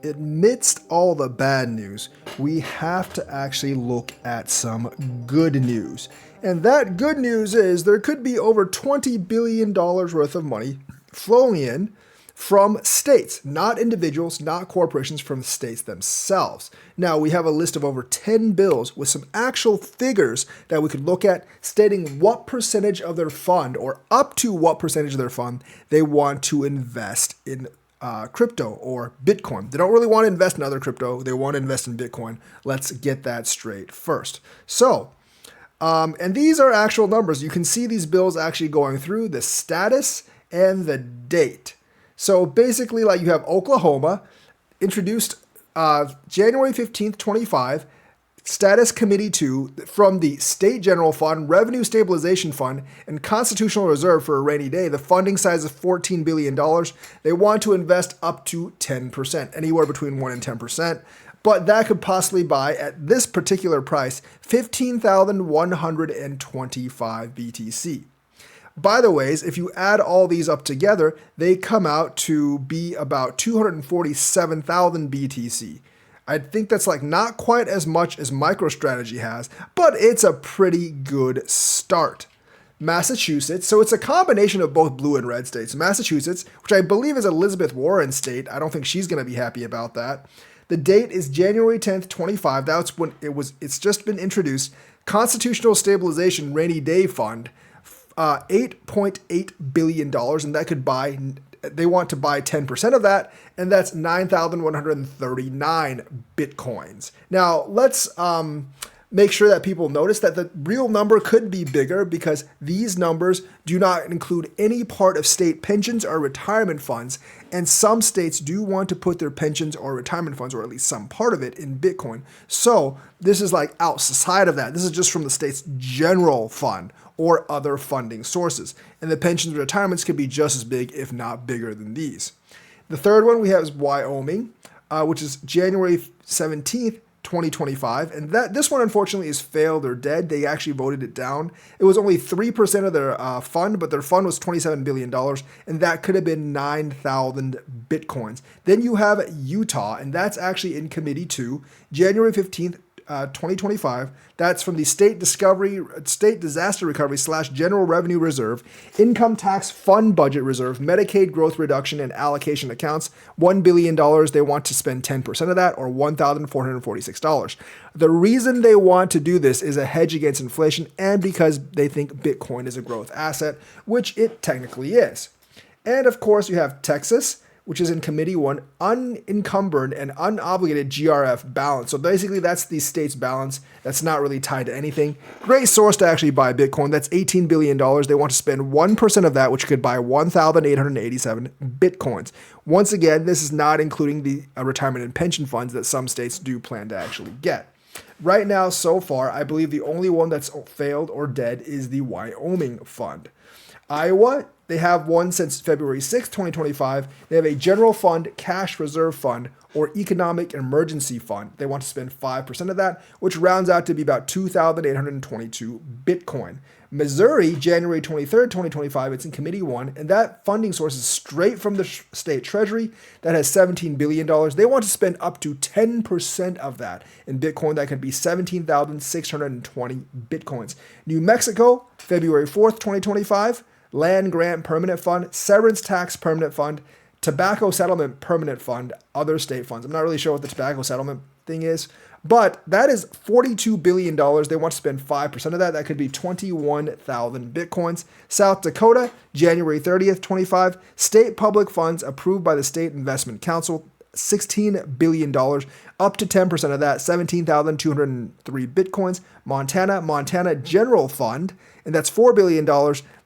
amidst all the bad news, we have to actually look at some good news. And that good news is there could be over $20 billion worth of money flowing in from states, not individuals, not corporations, from states themselves. Now, we have a list of over 10 bills with some actual figures that we could look at stating what percentage of their fund, or up to what percentage of their fund, they want to invest in crypto or Bitcoin. They don't really want to invest in other crypto. They want to invest in Bitcoin. Let's get that straight first. So, and these are actual numbers. You can see these bills actually going through the status and the date. So basically, like, you have Oklahoma introduced January 15th, 25, Status Committee 2 from the State General Fund, Revenue Stabilization Fund, and Constitutional Reserve for a rainy day. The funding size is $14 billion. They want to invest up to 10%, anywhere between 1 and 10%. But that could possibly buy, at this particular price, 15,125 BTC. By the ways, if you add all these up together, they come out to be about 247,000 BTC. I think that's like not quite as much as MicroStrategy has, but it's a pretty good start. Massachusetts, so it's a combination of both blue and red states. Massachusetts, which I believe is Elizabeth Warren's state. I don't think she's going to be happy about that. The date is January 10th, 25. That's when it's just been introduced. Constitutional Stabilization Rainy Day Fund. $8.8 billion, and that could buy, they want to buy 10% of that, and that's 9,139 Bitcoins. Now, let's make sure that people notice that the real number could be bigger, because these numbers do not include any part of state pensions or retirement funds, and some states do want to put their pensions or retirement funds, or at least some part of it, in Bitcoin. So this is like outside of that. This is just from the state's general fund or other funding sources. And the pensions and retirements could be just as big, if not bigger than these. The third one we have is Wyoming, which is January 17th, 2025. And this one, unfortunately, is failed or dead. They actually voted it down. It was only 3% of their fund, but their fund was $27 billion, and that could have been 9,000 Bitcoins. Then you have Utah, and that's actually in Committee 2, January 15th, 2025. That's from the State Disaster Recovery / General Revenue Reserve, Income Tax Fund Budget Reserve, Medicaid Growth Reduction and Allocation Accounts, $1 billion. They want to spend 10% of that, or $1,446. The reason they want to do this is a hedge against inflation, and because they think Bitcoin is a growth asset, which it technically is. And of course, you have Texas, which is in Committee 1, unencumbered and unobligated GRF balance. So basically, that's the state's balance that's not really tied to anything. Great source to actually buy Bitcoin. That's $18 billion. They want to spend 1% of that, which could buy 1,887 Bitcoins. Once again, this is not including the retirement and pension funds that some states do plan to actually get. Right now, so far, I believe the only one that's failed or dead is the Wyoming fund. Iowa, they have one since February 6, 2025. They have a general fund, cash reserve fund, or economic emergency fund. They want to spend 5% of that, which rounds out to be about 2,822 Bitcoin. Missouri, January 23rd, 2025, it's in Committee 1, and that funding source is straight from the state treasury that has $17 billion. They want to spend up to 10% of that in Bitcoin. That could be 17,620 Bitcoins. New Mexico, February 4th, 2025, Land Grant Permanent Fund, Severance Tax Permanent Fund, Tobacco Settlement Permanent Fund, other state funds. I'm not really sure what the tobacco settlement thing is, but that is $42 billion. They want to spend 5% of that. That could be 21,000 Bitcoins. South Dakota, January 30th, 25, state public funds approved by the State Investment Council, $16 billion, up to 10% of that, 17,203 Bitcoins. Montana General Fund, and that's $4 billion.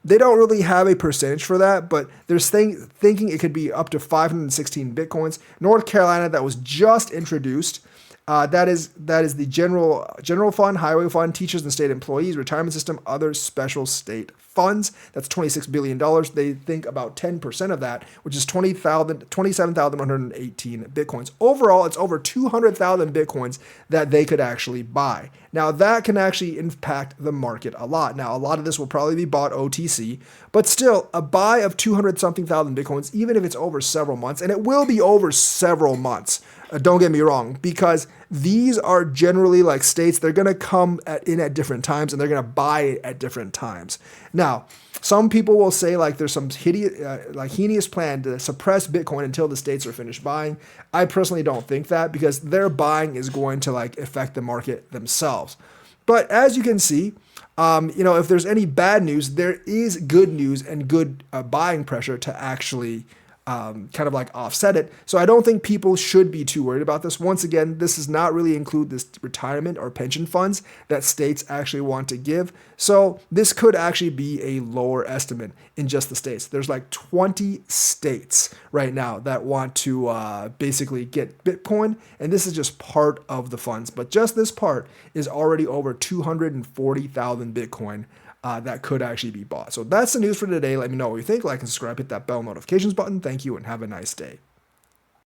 They don't really have a percentage for that, but they're thinking it could be up to 516 Bitcoins. North Carolina, that was just introduced. That is the general fund, highway fund, teachers and state employees, retirement system, other special state funds. That's $26 billion. They think about 10% of that, which is 27,118 Bitcoins. Overall, it's over 200,000 Bitcoins that they could actually buy. Now, that can actually impact the market a lot. Now, a lot of this will probably be bought OTC, but still, a buy of 200-something thousand Bitcoins, even if it's over several months, and it will be over several months, Don't get me wrong, because these are generally like states, they're going to come in at different times and they're going to buy at different times. Now, some people will say like there's some heinous plan to suppress Bitcoin until the states are finished buying. I personally don't think that, because their buying is going to like affect the market themselves. But as you can see, if there's any bad news, there is good news and good buying pressure to actually kind of like offset it. So I don't think people should be too worried about this. Once again, this does not really include this retirement or pension funds that states actually want to give. So this could actually be a lower estimate in just the states. There's like 20 states right now that want to basically get Bitcoin, and this is just part of the funds. But just this part is already over 240,000 Bitcoin that could actually be bought. So that's the news for today. Let me know what you think. Like and subscribe, hit that bell notifications button. Thank you and have a nice day.